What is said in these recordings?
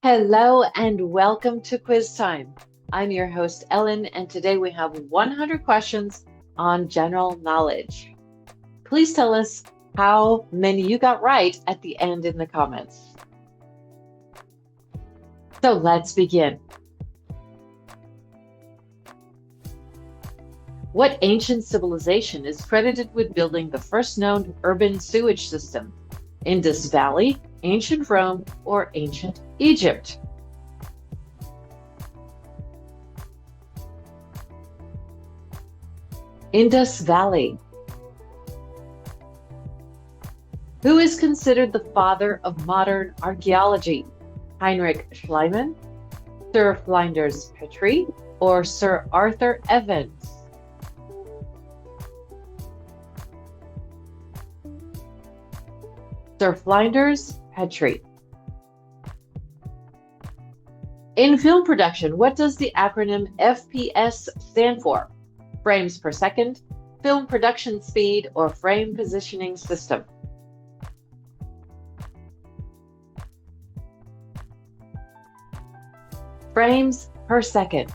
Hello and welcome to Quiz Time. I'm your host, Ellen, and today we have 100 questions on general knowledge. Please tell us how many you got right at the end in the comments. So let's begin. What ancient civilization is credited with building the first known urban sewage system? Indus Valley, ancient Rome, or ancient Egypt? Indus Valley. Who is considered the father of modern archaeology? Heinrich Schliemann, Sir Flinders Petrie, or Sir Arthur Evans? Sir Flinders Petrie. In film production, what does the acronym FPS stand for? Frames per second, film production speed, or frame positioning system? Frames per second.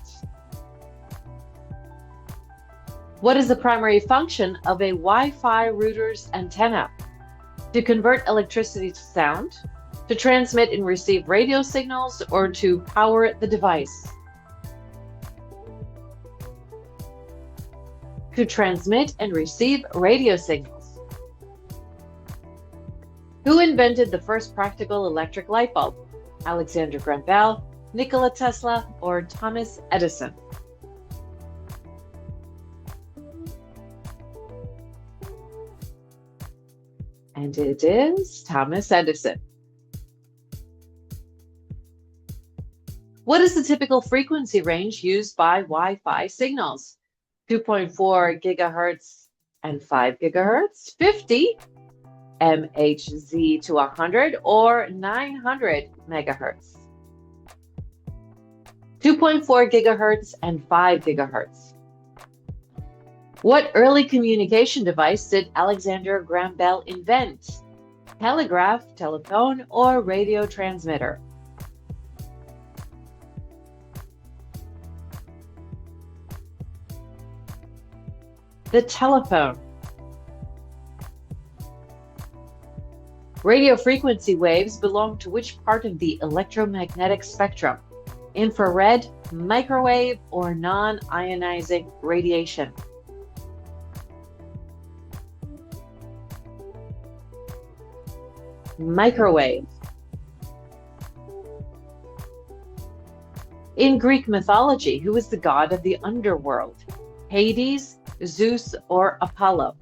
What is the primary function of a Wi-Fi router's antenna? To convert electricity to sound, to transmit and receive radio signals, or to power the device? To transmit and receive radio signals. Who invented the first practical electric light bulb? Alexander Graham Bell, Nikola Tesla, or Thomas Edison? And it is Thomas Edison. What is the typical frequency range used by Wi-Fi signals? 2.4 gigahertz and 5 gigahertz, 50 MHz to 100, or 900 megahertz? 2.4 gigahertz and 5 gigahertz. What early communication device did Alexander Graham Bell invent? Telegraph, telephone, or radio transmitter? The telephone. Radio frequency waves belong to which part of the electromagnetic spectrum? Infrared, microwave, or non-ionizing radiation? Microwave. In Greek mythology, who is the god of the underworld? Hades, Zeus, or Apollo?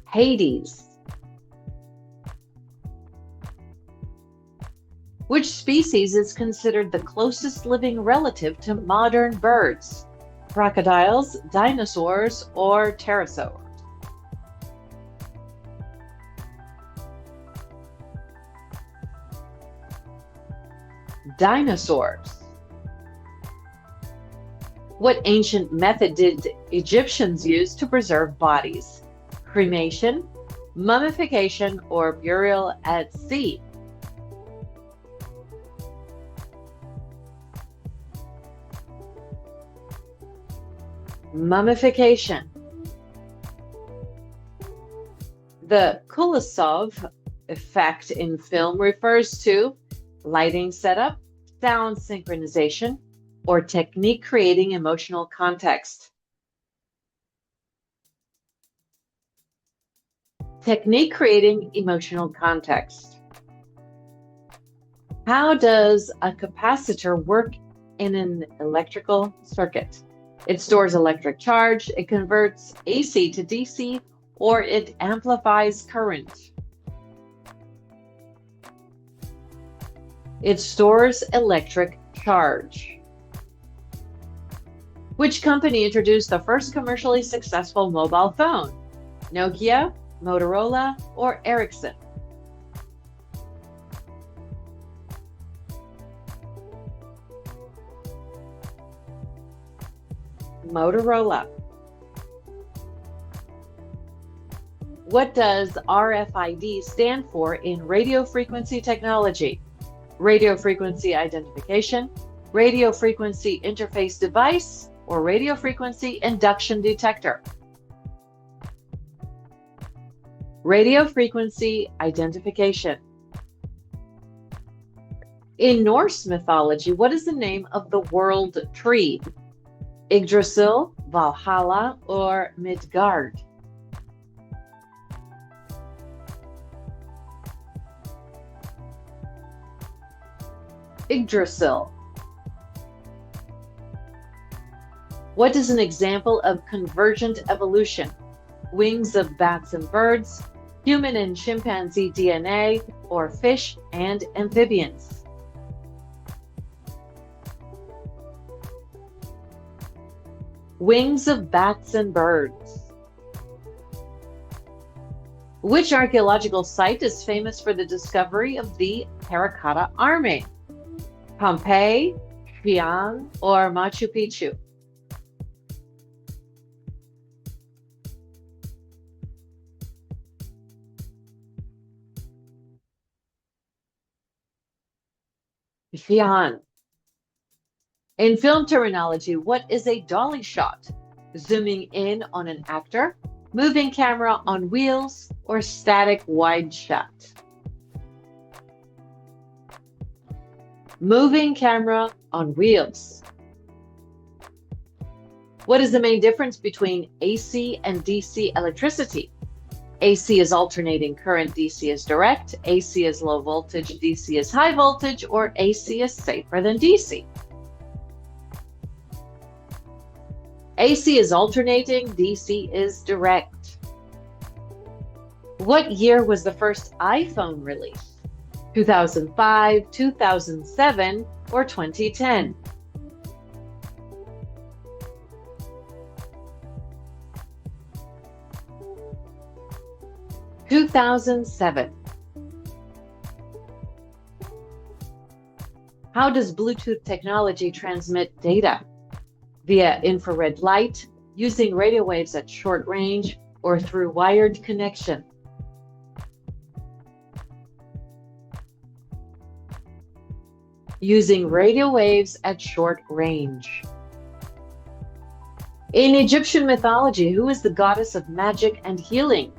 Hades. Which species is considered the closest living relative to modern birds? Crocodiles, dinosaurs, or pterosaurs? Dinosaurs. What ancient method did Egyptians use to preserve bodies? Cremation, mummification, or burial at sea? Mummification. The Kulisov effect in film refers to lighting setup, sound synchronization, or technique creating emotional context. Technique creating emotional context. How does a capacitor work in an electrical circuit? It stores electric charge, it converts AC to DC, or it amplifies current. It stores electric charge. Which company introduced the first commercially successful mobile phone? Nokia, Motorola, or Ericsson? Motorola. What does RFID stand for in radio frequency technology? Radio frequency identification, radio frequency interface device, or radio frequency induction detector? Radio frequency identification. In Norse mythology, what is the name of the world tree? Yggdrasil, Valhalla, or Midgard? Yggdrasil. What is an example of convergent evolution? Wings of bats and birds, human and chimpanzee DNA, or fish and amphibians? Wings of bats and birds. Which archaeological site is famous for the discovery of the terracotta army? Pompeii, Xi'an, or Machu Picchu? Xi'an. In film terminology, what is a dolly shot? Zooming in on an actor, moving camera on wheels, or static wide shot? Moving camera on wheels. What is the main difference between AC and DC electricity? AC is alternating current, DC is direct, AC is low voltage, DC is high voltage, or AC is safer than DC? AC is alternating, DC is direct. What year was the first iPhone released? 2005, 2007, or 2010? – 2007. How does Bluetooth technology transmit data? Via infrared light, using radio waves at short range, or through wired connection? Using radio waves at short range. In Egyptian mythology, who is the goddess of magic and healing?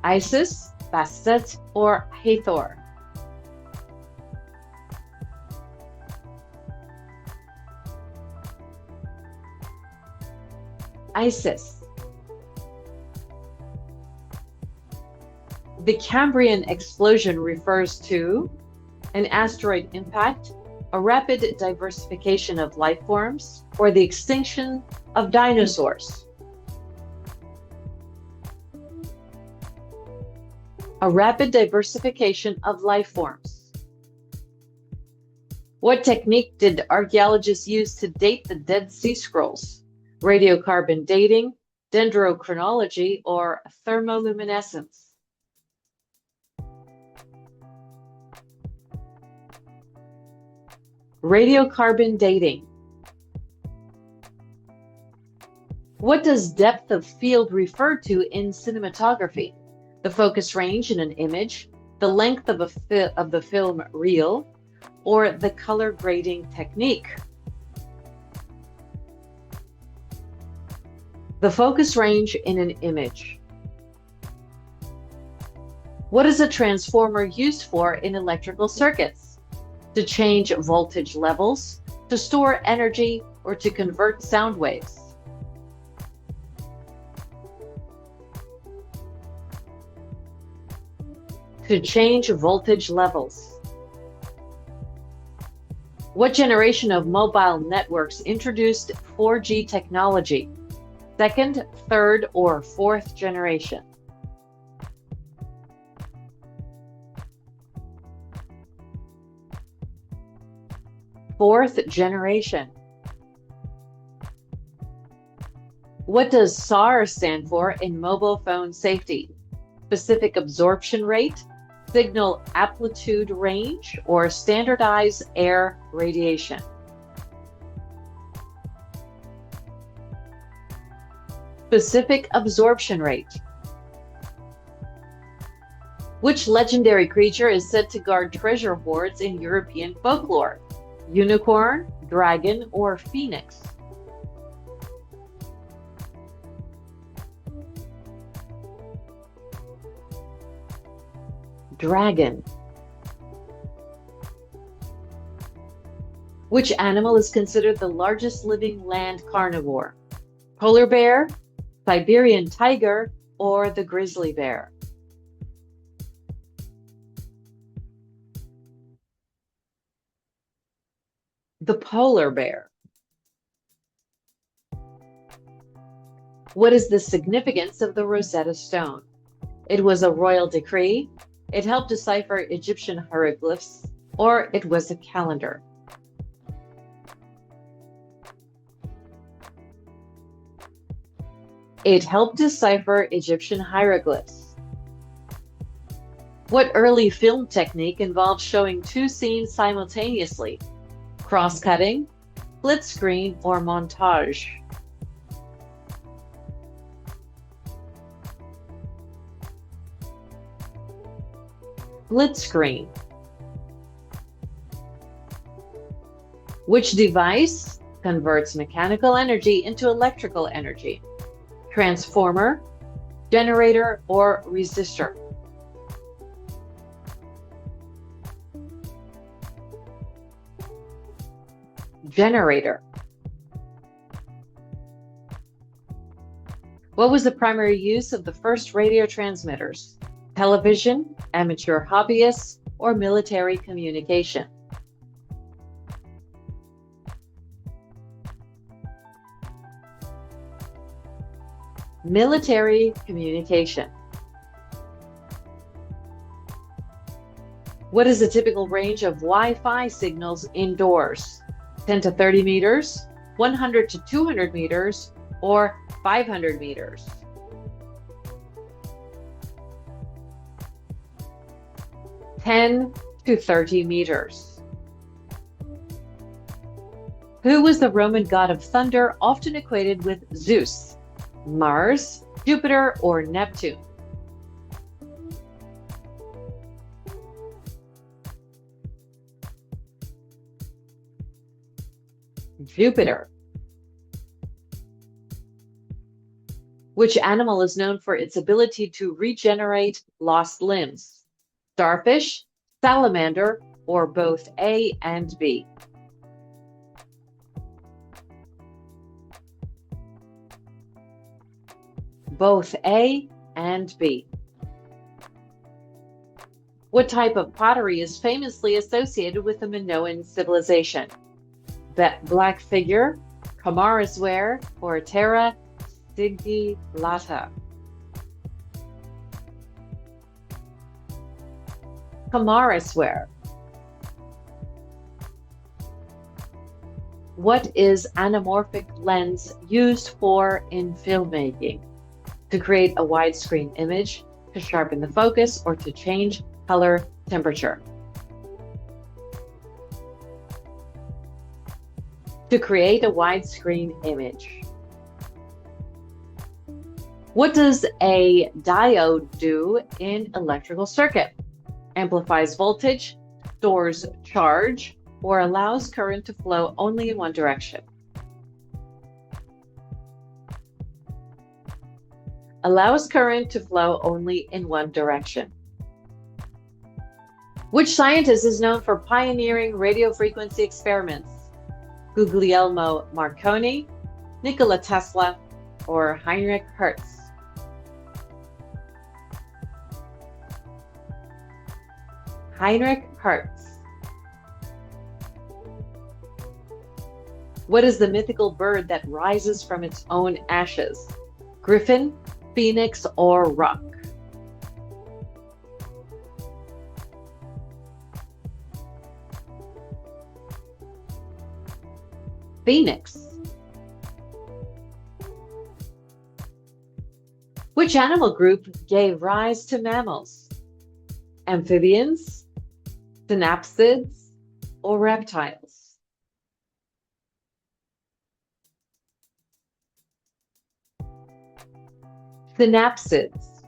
Isis, Bastet, or Hathor? Isis. The Cambrian explosion refers to an asteroid impact, a rapid diversification of life forms, or the extinction of dinosaurs? A rapid diversification of life forms. What technique did archaeologists use to date the Dead Sea Scrolls? Radiocarbon dating, dendrochronology, or thermoluminescence? Radiocarbon dating. What does depth of field refer to in cinematography? The focus range in an image, the length of the film reel, or the color grading technique? The focus range in an image. What is a transformer used for in electrical circuits? To change voltage levels, to store energy, or to convert sound waves? To change voltage levels. What generation of mobile networks introduced 4G technology? Second, third, or fourth generation? Fourth generation. What does SAR stand for in mobile phone safety? Specific absorption rate, signal amplitude range, or standardized air radiation? Specific absorption rate. Which legendary creature is said to guard treasure hoards in European folklore? Unicorn, dragon, or phoenix? Dragon. Which animal is considered the largest living land carnivore? Polar bear, Siberian tiger, or the grizzly bear? The polar bear. What is the significance of the Rosetta Stone? It was a royal decree, it helped decipher Egyptian hieroglyphs, or it was a calendar. It helped decipher Egyptian hieroglyphs. What early film technique involved showing two scenes simultaneously? Cross-cutting, split screen, or montage? Split screen. Which device converts mechanical energy into electrical energy? Transformer, generator, or resistor? Generator. What was the primary use of the first radio transmitters? Television, amateur hobbyists, or military communication? Military communication. What is the typical range of Wi-Fi signals indoors? 10 to 30 meters, 100 to 200 meters, or 500 meters? Ten to 30 meters. Who was the Roman god of thunder often equated with Zeus? Mars, Jupiter, or Neptune? Jupiter. Which animal is known for its ability to regenerate lost limbs? Starfish, salamander, or both A and B? Both A and B. What type of pottery is famously associated with the Minoan civilization? Black figure, Kamara's ware, or terra sigillata? Kamara's ware. What is anamorphic lens used for in filmmaking? To create a widescreen image, to sharpen the focus, or to change color temperature? To create a widescreen image. What does a diode do in electrical circuit? Amplifies voltage, stores charge, or allows current to flow only in one direction? Allows current to flow only in one direction. Which scientist is known for pioneering radio frequency experiments? Guglielmo Marconi, Nikola Tesla, or Heinrich Hertz? Heinrich Hertz. What is the mythical bird that rises from its own ashes? Griffin, phoenix, or rock? Phoenix. Which animal group gave rise to mammals? Amphibians, synapsids, or reptiles? Synapsids.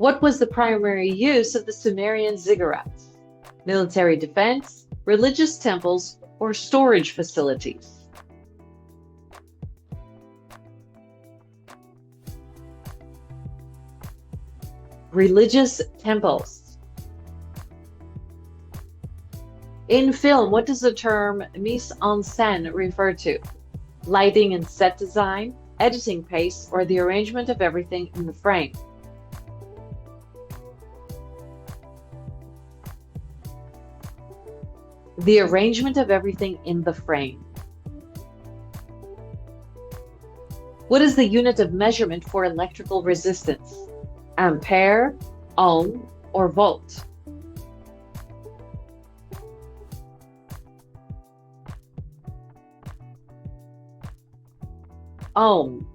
What was the primary use of the Sumerian ziggurats? Military defense, religious temples, or storage facilities? Religious temples. In film, what does the term mise en scène refer to? Lighting and set design, editing pace, or the arrangement of everything in the frame? The arrangement of everything in the frame. What is the unit of measurement for electrical resistance? Ampere, ohm, or volt? Ohm.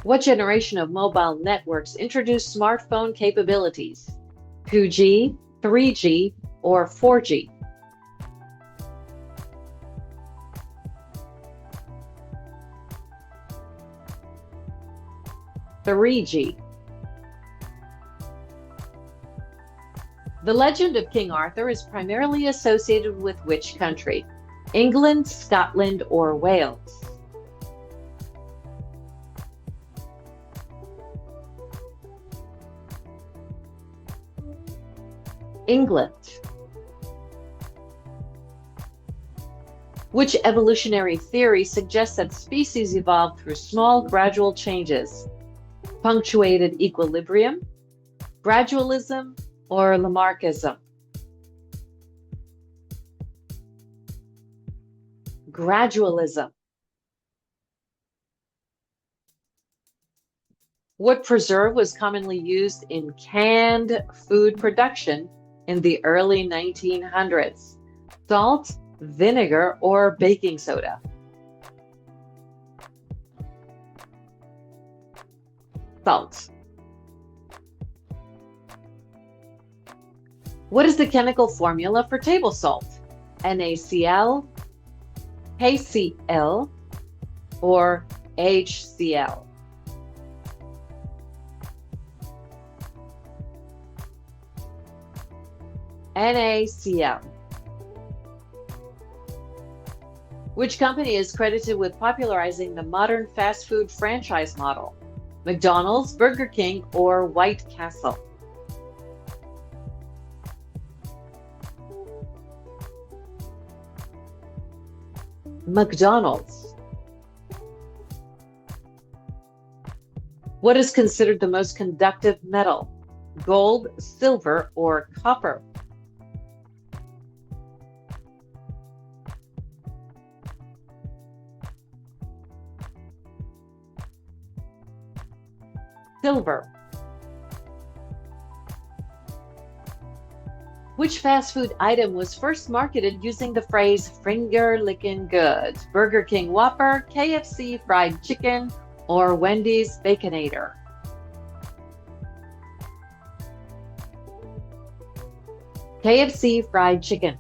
What generation of mobile networks introduced smartphone capabilities? 2G, 3G, or 4G? 3G. The legend of King Arthur is primarily associated with which country? England, Scotland, or Wales? England. Which evolutionary theory suggests that species evolve through small, gradual changes? Punctuated equilibrium, gradualism, or Lamarckism? Gradualism. What preserve was commonly used in canned food production in the early 1900s? Salt, vinegar, or baking soda? Salt. What is the chemical formula for table salt? NaCl, HCl, or HCl? NaCl. Which company is credited with popularizing the modern fast food franchise model? McDonald's, Burger King, or White Castle? McDonald's. What is considered the most conductive metal? Gold, silver, or copper? Silver. Which fast food item was first marketed using the phrase finger licking good? Burger King Whopper, KFC Fried Chicken, or Wendy's Baconator? KFC Fried Chicken.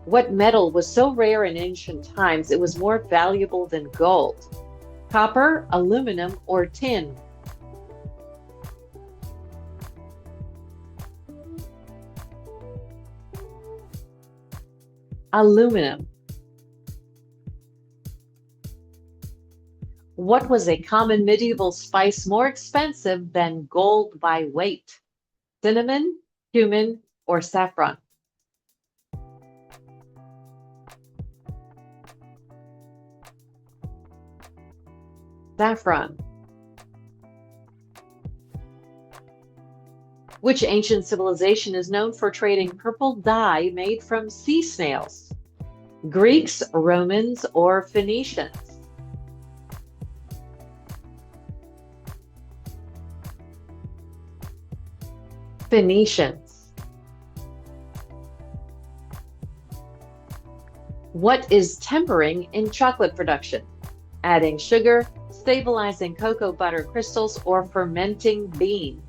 What metal was so rare in ancient times it was more valuable than gold? Copper, aluminum, or tin? Aluminum. What was a common medieval spice more expensive than gold by weight? Cinnamon, cumin, or saffron? Saffron. Which ancient civilization is known for trading purple dye made from sea snails? Greeks, Romans, or Phoenicians? Phoenicians. What is tempering in chocolate production? Adding sugar, stabilizing cocoa butter crystals, or fermenting beans?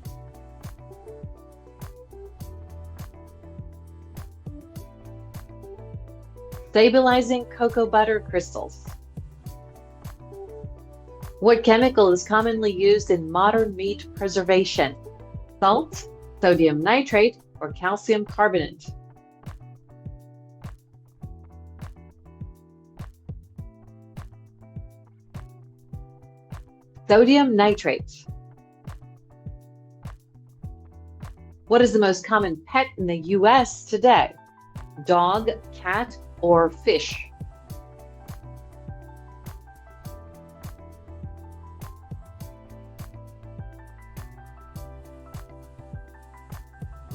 Stabilizing cocoa butter crystals. What chemical is commonly used in modern meat preservation? Salt, sodium nitrate, or calcium carbonate? Sodium nitrate. What is the most common pet in the US today? Dog, cat, or fish?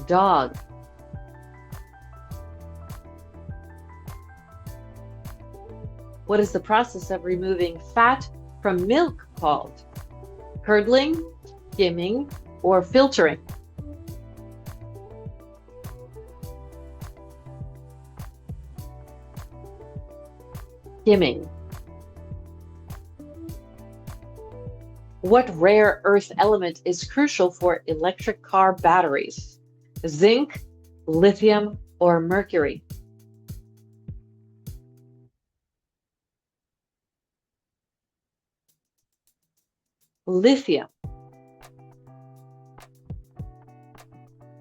Dog. What is the process of removing fat from milk called? Curdling, skimming, or filtering? Skimming. What rare earth element is crucial for electric car batteries? Zinc, lithium, or mercury? Lithium.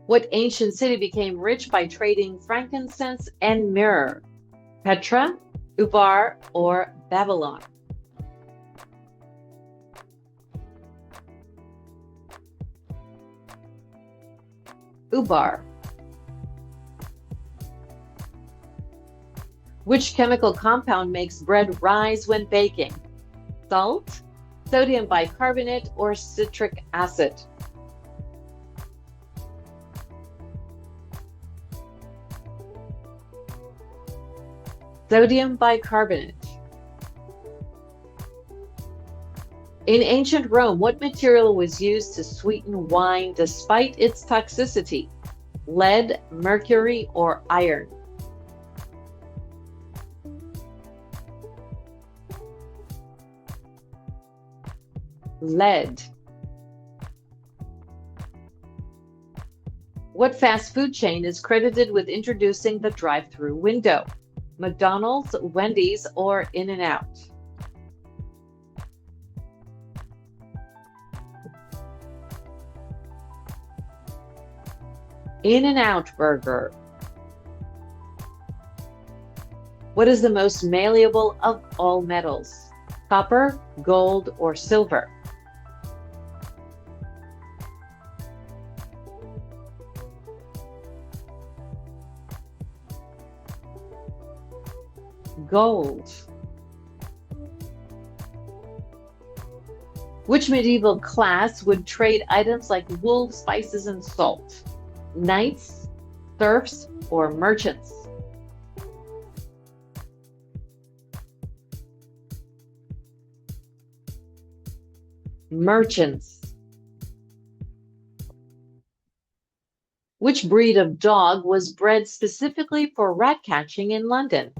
What ancient city became rich by trading frankincense and myrrh? Petra, Ubar, or Babylon? Ubar. Which chemical compound makes bread rise when baking? Salt, sodium bicarbonate, or citric acid? Sodium bicarbonate. In ancient Rome, what material was used to sweeten wine despite its toxicity? Lead, mercury, or iron? Lead. What fast food chain is credited with introducing the drive-through window? McDonald's, Wendy's, or In-N-Out? In-N-Out burger. What is the most malleable of all metals? Copper, gold, or silver? Gold. Which medieval class would trade items like wool, spices, and salt? Knights, serfs, or merchants? Merchants. Which breed of dog was bred specifically for rat catching in London?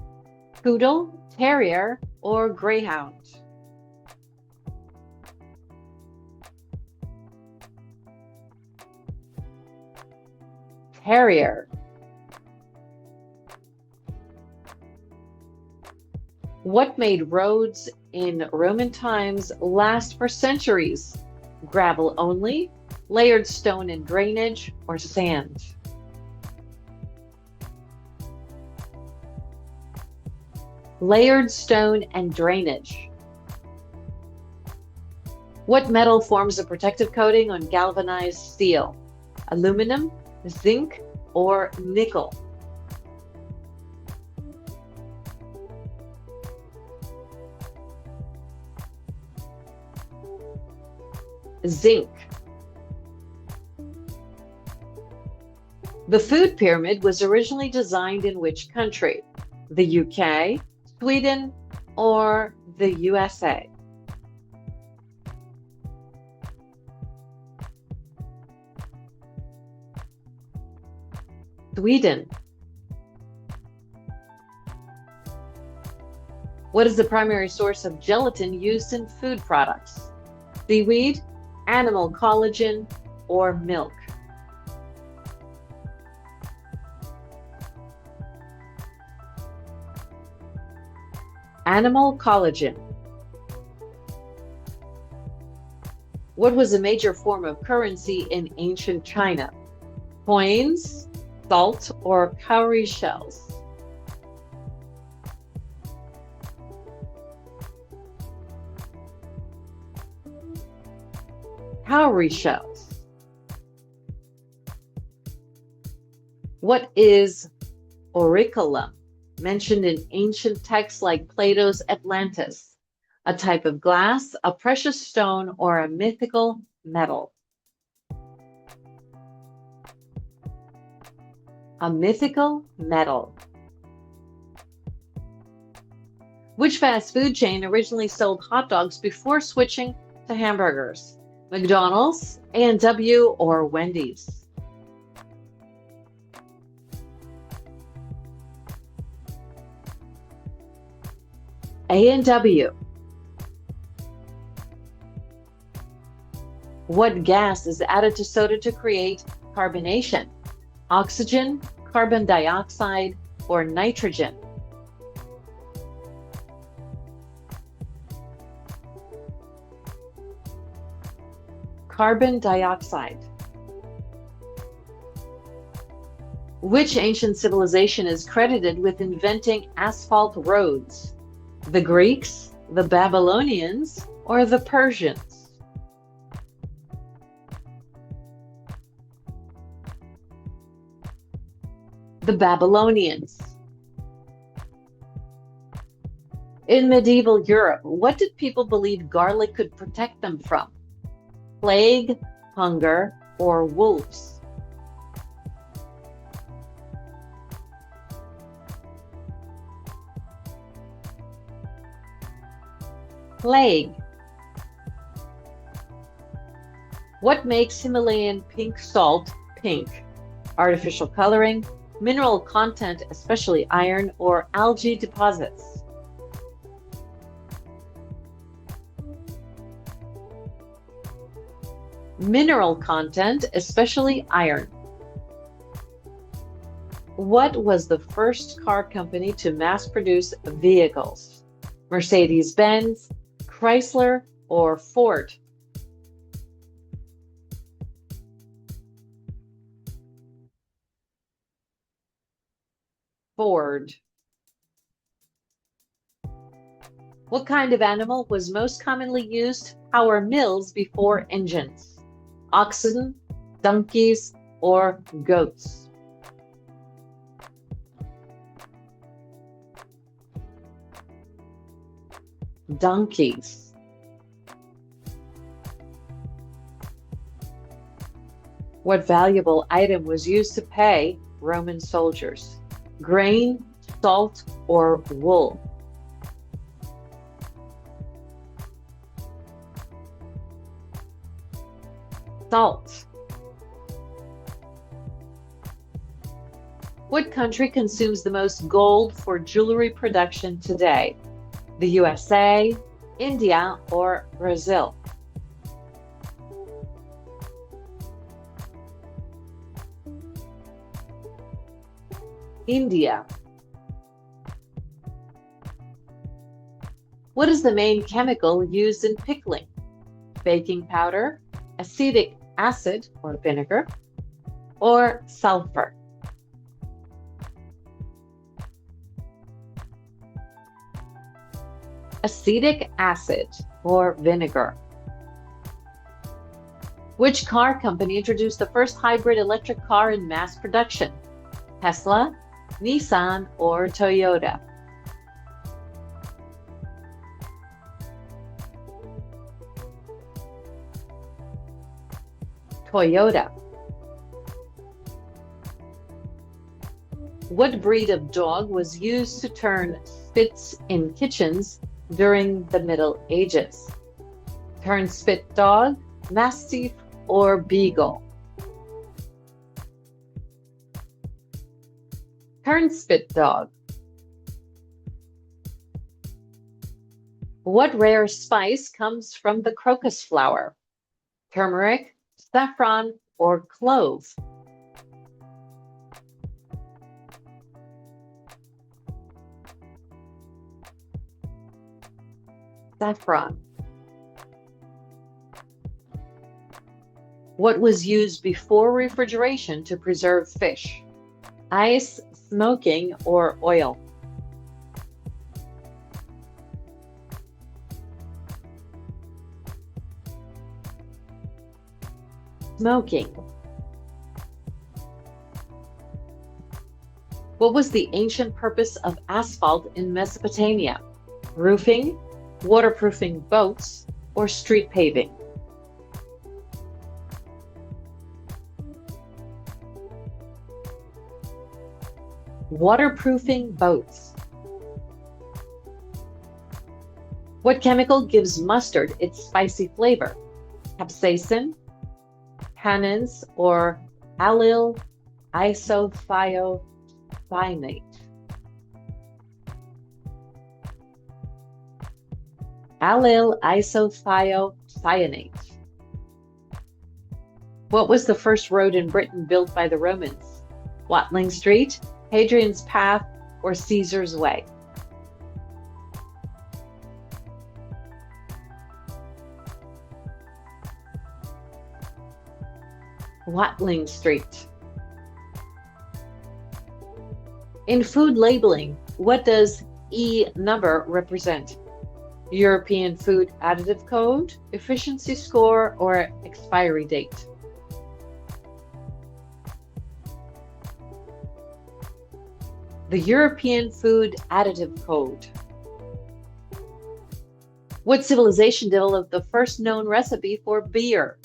Poodle, terrier, or greyhound? Terrier. What made roads in Roman times last for centuries? Gravel only, layered stone and drainage, or sand? Layered stone and drainage. What metal forms a protective coating on galvanized steel? Aluminum, zinc, or nickel? Zinc. The food pyramid was originally designed in which country? The UK, Sweden, or the USA? Sweden. What is the primary source of gelatin used in food products? Seaweed, animal collagen, or milk? Animal collagen. What was a major form of currency in ancient China? Coins, salt, or cowrie shells? Cowrie shells. What is auriculum, mentioned in ancient texts like Plato's Atlantis? A type of glass, a precious stone, or a mythical metal? A mythical metal. Which fast food chain originally sold hot dogs before switching to hamburgers? McDonald's, A&W, or Wendy's? A&W. What gas is added to soda to create carbonation? Oxygen, carbon dioxide, or nitrogen? Carbon dioxide. Which ancient civilization is credited with inventing asphalt roads? The Greeks, the Babylonians, or the Persians? The Babylonians. In medieval Europe, what did people believe garlic could protect them from? Plague, hunger, or wolves? Plague. What makes Himalayan pink salt pink? Artificial coloring, mineral content, especially iron, or algae deposits? Mineral content, especially iron. What was the first car company to mass produce vehicles? Mercedes-Benz, Chrysler, or Ford? Ford. What kind of animal was most commonly used to power mills before engines? Oxen, donkeys, or goats? Donkeys. What valuable item was used to pay Roman soldiers? Grain, salt, or wool? Salt. What country consumes the most gold for jewelry production today? The USA, India, or Brazil? India. What is the main chemical used in pickling? Baking powder, acetic acid or vinegar, or sulfur? Acetic acid or vinegar. Which car company introduced the first hybrid electric car in mass production? Tesla, Nissan, or Toyota? Toyota. What breed of dog was used to turn spits in kitchens during the Middle Ages? Turnspit dog, Mastiff, or Beagle? Turnspit dog. What rare spice comes from the crocus flower? Turmeric, saffron, or clove? Saffron. What was used before refrigeration to preserve fish? Ice, smoking, or oil? Smoking. What was the ancient purpose of asphalt in Mesopotamia? Roofing, waterproofing boats, or street paving? Waterproofing boats. What chemical gives mustard its spicy flavor? Capsaicin, tannins, or allyl isothiocyanate? Allyl isothiocyanate. What was the first road in Britain built by the Romans? Watling Street, Hadrian's Path, or Caesar's Way? Watling Street. In food labeling, what does E number represent? European Food Additive Code, efficiency score, or expiry date? The European Food Additive Code. What civilization developed the first known recipe for beer?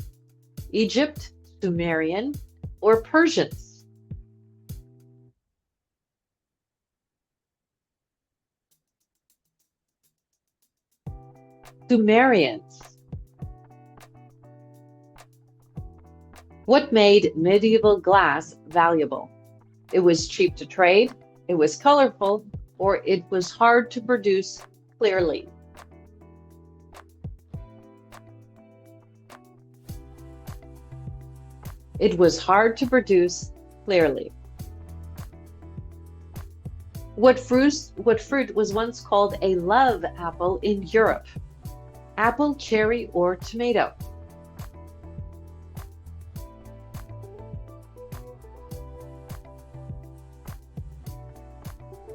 Egypt, Sumerian, or Persians? Sumerians. What made medieval glass valuable? It was cheap to trade, it was colorful, or it was hard to produce clearly? It was hard to produce clearly. What fruit was once called a love apple in Europe? Apple, cherry, or tomato?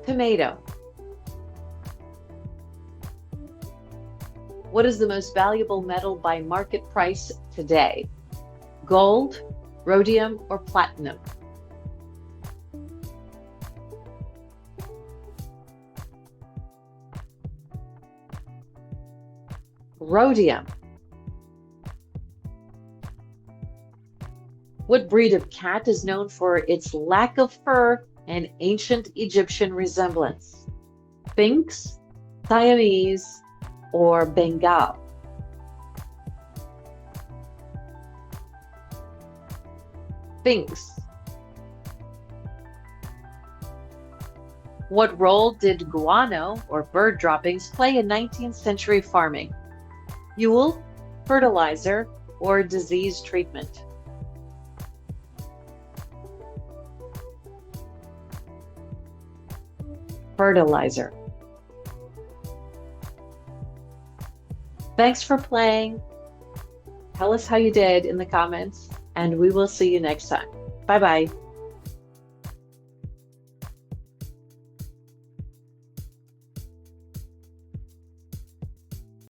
Tomato. What is the most valuable metal by market price today? Gold, rhodium, or platinum? Rhodium. What breed of cat is known for its lack of fur and ancient Egyptian resemblance? Sphinx, Siamese, or Bengal? Sphinx. What role did guano, or bird droppings, play in 19th century farming? Fuel, fertilizer, or disease treatment? Fertilizer. Thanks for playing. Tell us how you did in the comments, and we will see you next time. Bye-bye.